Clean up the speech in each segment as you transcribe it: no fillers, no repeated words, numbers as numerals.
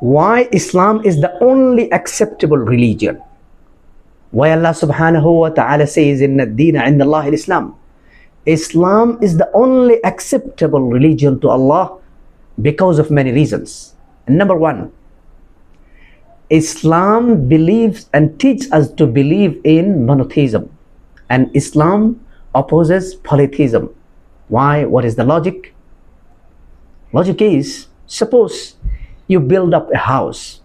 why Islam is the only acceptable religion. Why Allah subhanahu wa ta'ala says, Inna ad-deena 'inda Allah al-Islam. Islam is the only acceptable religion to Allah because of many reasons. And number one, Islam believes and teaches us to believe in monotheism, and Islam opposes polytheism. Why? What is the logic? Logic is, suppose you build up a house,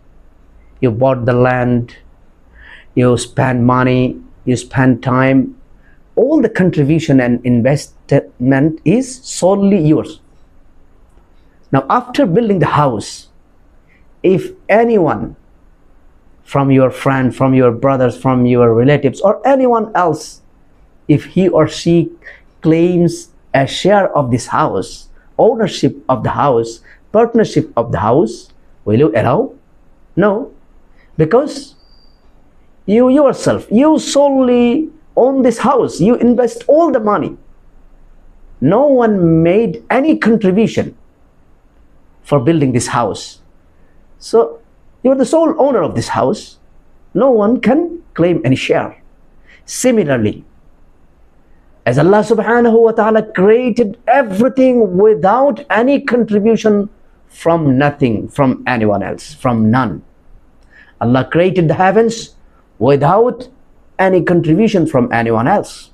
you bought the land, you spend money, you spend time, all the contribution and investment is solely yours. Now after building the house, if anyone from your friend, from your brothers, from your relatives, or anyone else, if he or she claims a share of this house, ownership of the house, partnership of the house, will you allow? No, because you yourself, you solely own this house, you invest all the money. No one made any contribution for building this house. So you're the sole owner of this house. No one can claim any share. Similarly, as Allah subhanahu wa ta'ala created everything without any contribution from nothing, from anyone else, from none. Allah created the heavens without any contribution from anyone else.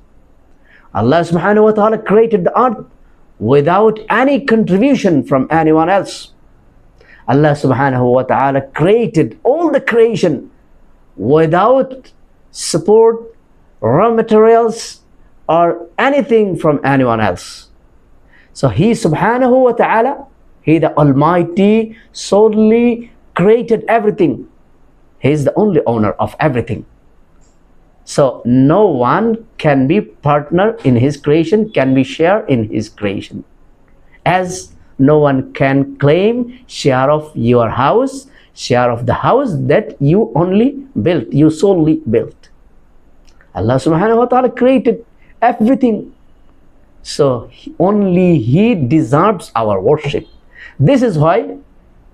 Allah subhanahu wa ta'ala created the earth without any contribution from anyone else. Allah subhanahu wa ta'ala created all the creation without support, raw materials, or anything from anyone else. So He subhanahu wa ta'ala, He the Almighty, solely created everything. He is the only owner of everything. So no one can be partner in His creation, can be share in His creation. As no one can claim share of your house, share of the house that you only built, you solely built. Allah subhanahu wa ta'ala created everything. So only He deserves our worship. This is why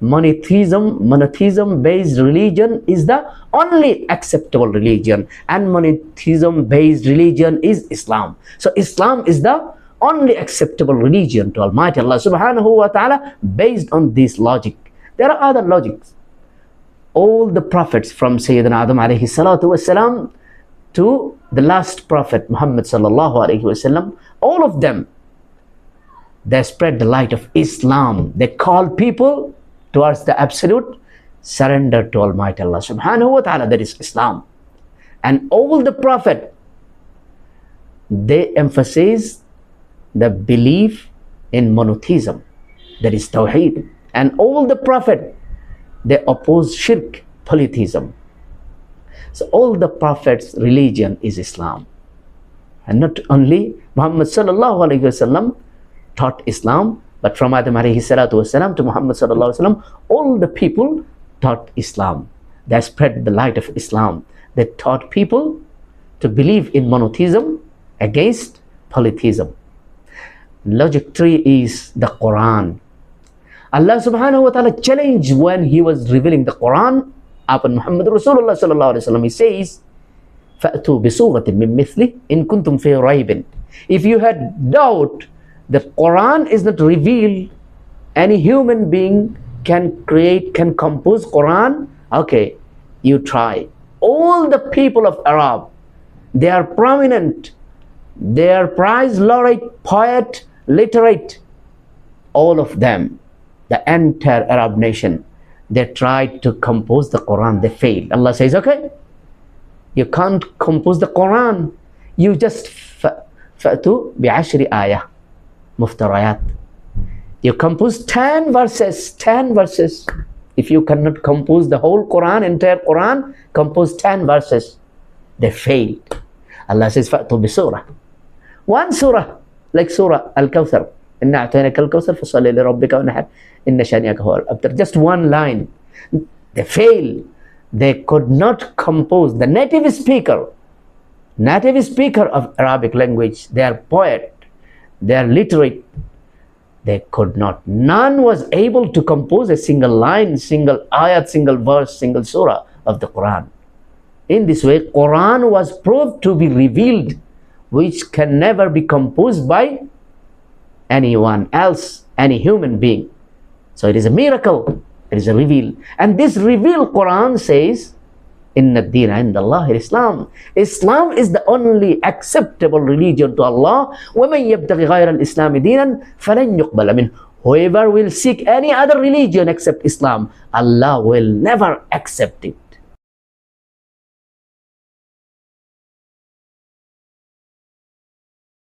monotheism based religion is the only acceptable religion, and monotheism based religion is Islam. So Islam is the only acceptable religion to Almighty Allah subhanahu wa ta'ala based on this logic. There are other logics. All the prophets from Sayyidina Adam alayhi salatu wasalam to the last prophet Muhammad sallallahu alayhi wasallam, all of them, they spread the light of Islam. They call people towards the absolute surrender to Almighty Allah subhanahu wa ta'ala, that is Islam. And all the prophet, they emphasize the belief in monotheism, that is Tawheed. And all the prophet, they oppose shirk, polytheism. So all the prophets' religion is Islam. And not only Muhammad sallallahu alayhi wasallam taught Islam, but from Adam alayhi salatu wasalam to Muhammad sallallahu alayhi wasallam, all the people taught Islam. They spread the light of Islam. They taught people to believe in monotheism against polytheism. Logic 3 is the Qur'an. Allah subhanahu wa ta'ala challenged when He was revealing the Qur'an upon Muhammad Rasulullah sallallahu alayhi wasallam. He says, فَأْتُوا بِسُورَةٍ مِّن مِثْلِهِ إِن كُنتُمْ فِي رَيْبٍ. If you had doubt that Qur'an is not revealed, any human being can create, can compose Qur'an, okay, you try. All the people of Arab, they are prominent, they are prize laureate, poet, literate, all of them, the entire Arab nation, they tried to compose the Quran, they failed. Allah says, okay, you can't compose the Quran, you just fa'tu bi'ashri ayah muftarayat. You compose 10 verses, 10 verses. If you cannot compose the whole Quran, entire Quran, compose 10 verses. They failed. Allah says, fa'tu bi surah. One surah, like Surah Al-Kawthar. Inna a'tainaka al-Kawthar fasalli li rabbika wanhar inna shani'aka huwal abtar. Just one line. They failed. They could not compose. The native speaker of Arabic language, they are poet, they are literate, They could not. None was able to compose a single line, single ayat, single verse, single surah of the Quran. In this way, Quran was proved to be revealed, which can never be composed by anyone else, any human being. So it is a miracle. It is a reveal. And this revealed Quran says, Inna ad-deena inda Allah Islam. Islam is the only acceptable religion to Allah. وَمَنْ يَبْتَغِ غَيْرَ الْإِسْلَامِ دِينًا فَلَنْ يُقْبَلَ مِنْهُ. Whoever will seek any other religion except Islam, Allah will never accept it.